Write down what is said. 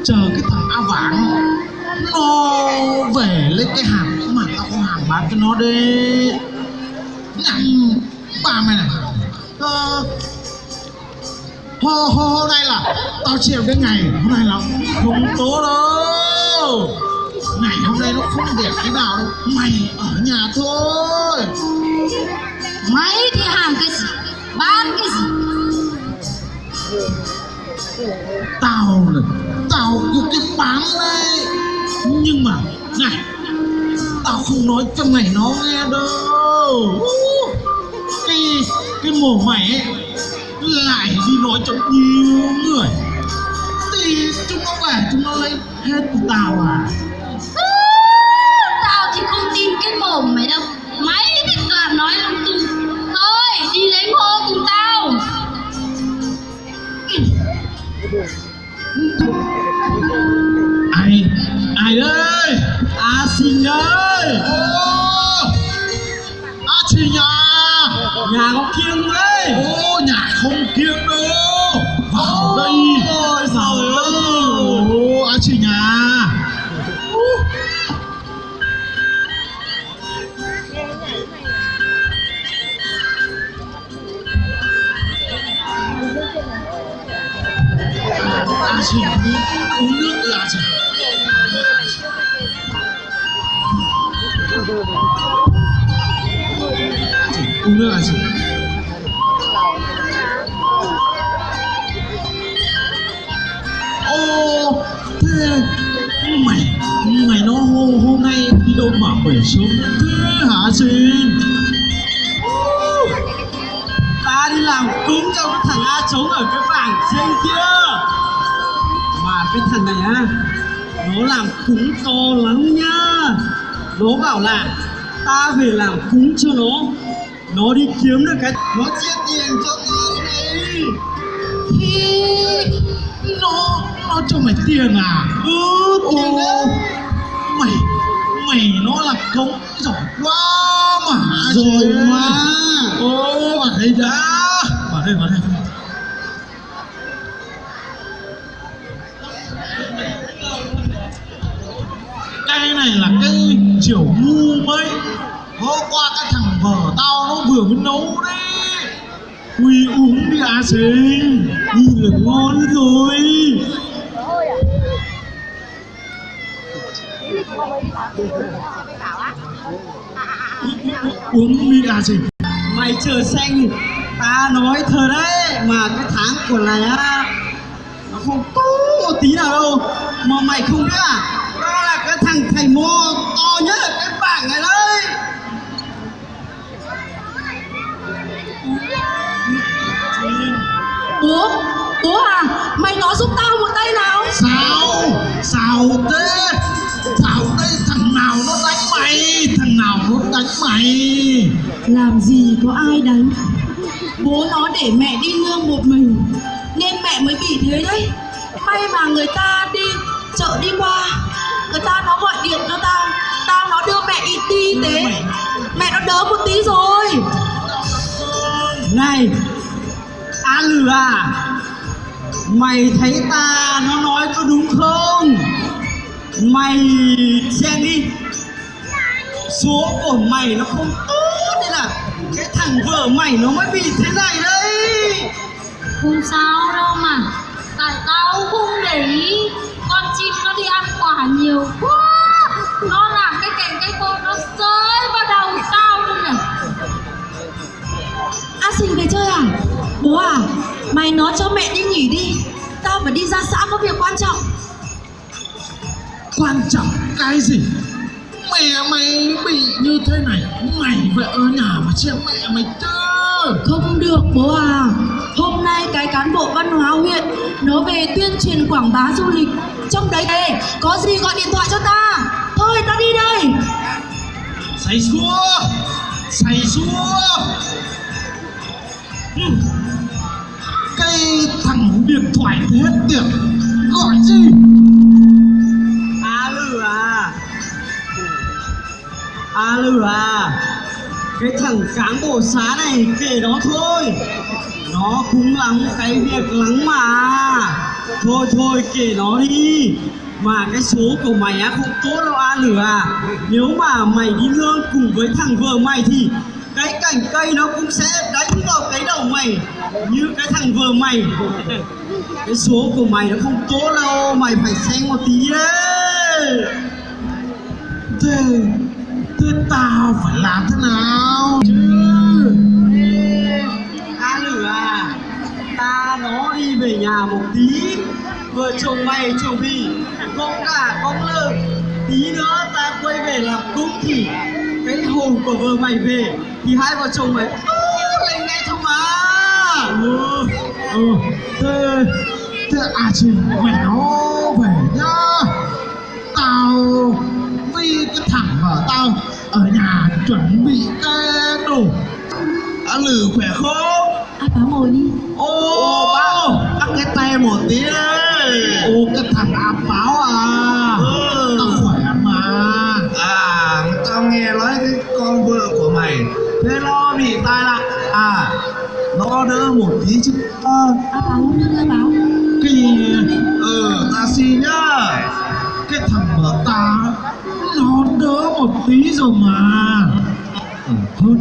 chờ cái thằng A Vàng nó về lấy cái hàng mà tao có hàng bán cho nó đi. Nhằng ba mày này. Hôm nay là tao chịu cái ngày hôm nay là không tốt đâu. Ngày hôm nay nó không đẹp thế nào đâu. Mày ở nhà thôi. Mày thì hàng cái gì, bán cái gì? Tao cứ cái bán đây. Nhưng mà này, tao không nói cho mày nó nghe đâu. Cái mồm mày ấy lại đi nói cho nhiều người thì chúng nó về chúng nó lấy hết của tao à. Tao thì không tin cái mồm mày đâu. Mày thì toàn nói lung tung. Thôi đi lấy ngô cùng tao. Ai ơi? A Sinh ơi. A Sinh à? Nhà có kiêng đấy. Nhà không kiêng đâu. Vào đây. Trời ơi. A Sinh à? A Sinh uống nước đi A Sinh. Uống nước A Sinh. Thế mày nó hôm nay đi đâu mà về sớm thế hả Sinh? Ta đi làm cúng cho cái thằng A Trống ở cái bảng trên kia. Mà cái thằng này á, nó làm cúng to lắm nhá. Nó bảo là ta về làm cúng cho nó đi kiếm được cái, nó chia tiền cho ta này. Nó cho mày tiền à? Tiền đấy. Mày nó là cống giỏi quá mà. Rồi mà. Vào đây đã. Vào đây. Cái này là cái kiểu ngu mấy. Hôm qua cái thằng vợ tao nó vừa mới nấu đấy. Ui uống đi A Sinh. Nhìn là ngon rồi. Uống đi A Sinh. Mày chờ xem. Ta nói thật đấy. Mà cái tháng của này á, nó không tốt một tí nào đâu. Mà mày không biết à, đó là cái thằng thầy mò to nhất ở cái bảng này đấy. Bố à, mày nói giúp tao một tay nào. Sao thế? Sao đây? Thằng nào nó đánh mày? Thằng nào nó đánh mày? Làm gì có ai đánh. Bố nó để mẹ đi nương một mình nên mẹ mới bị thế đấy. May mà người ta đi chợ đi qua, người ta nó gọi điện cho tao nó đưa mẹ đi y tế. Mẹ nó đỡ một tí rồi. Này A Lử à, mày thấy ta nó nói có đúng không? Mày xem đi, số của mày nó không tốt nên là cái thằng vợ mày nó mới bị thế này đấy. Không sao đâu mà. Tại tao không để ý. Con chim nó đi ăn quả nhiều quá. Nó làm cái cành cây khô nó rơi vào đầu tao luôn nè. A Sinh về chơi à? Bố à, mày nói cho mẹ đi nghỉ đi. Tao phải đi ra xã có việc quan trọng. Quan trọng cái gì? Mẹ mày bị như thế này, mày về ở nhà mà xem mẹ mày chứ. Không được bố à. Hôm nay cái cán bộ văn hóa huyện nó về tuyên truyền quảng bá du lịch. Trong đấy có gì gọi điện thoại cho ta. Thôi ta đi đây. Xày xua. Cái thằng điện thoại hết tiền. Gọi gì? A Lử à, cái thằng cán bộ xá này kể đó thôi. Nó cũng lắm cái việc lắm mà. Thôi kể nó đi. Mà cái số của mày á không tốt đâu A Lửa à. Nếu mà mày đi nương cùng với thằng vợ mày thì cái cành cây nó cũng sẽ đánh vào cái đầu mày như cái thằng vợ mày. Cái số của mày nó không tốt đâu, mày phải xem một tí đấy. Thế tao phải làm thế nào chứ? A Lửa à, ta nó đi về nhà một tí. Vợ chồng mày chuẩn bị con cả con lợn. Tí nữa ta quay về làm cúng thì cái hồn của vợ mày về thì hai vợ chồng mày lên ngay thôi mà. Thế à chị mày nó về nhá. Tao vì cái thằng vợ tao ở nhà chuẩn bị cái đồ. Á Lử khỏe không? Ai báo ngồi đi. Bác cái tay một tí đấy. Cái thằng áp báo à. Tao khỏe mà. Tao nghe nói cái con vợ của mày thế nó bị tai nạn nó đỡ một tí chứ. Ai báo đưa báo. Cái gì? Ta xin nhá. Cái thằng vợ ta nó đỡ một tí rồi mà. Hơn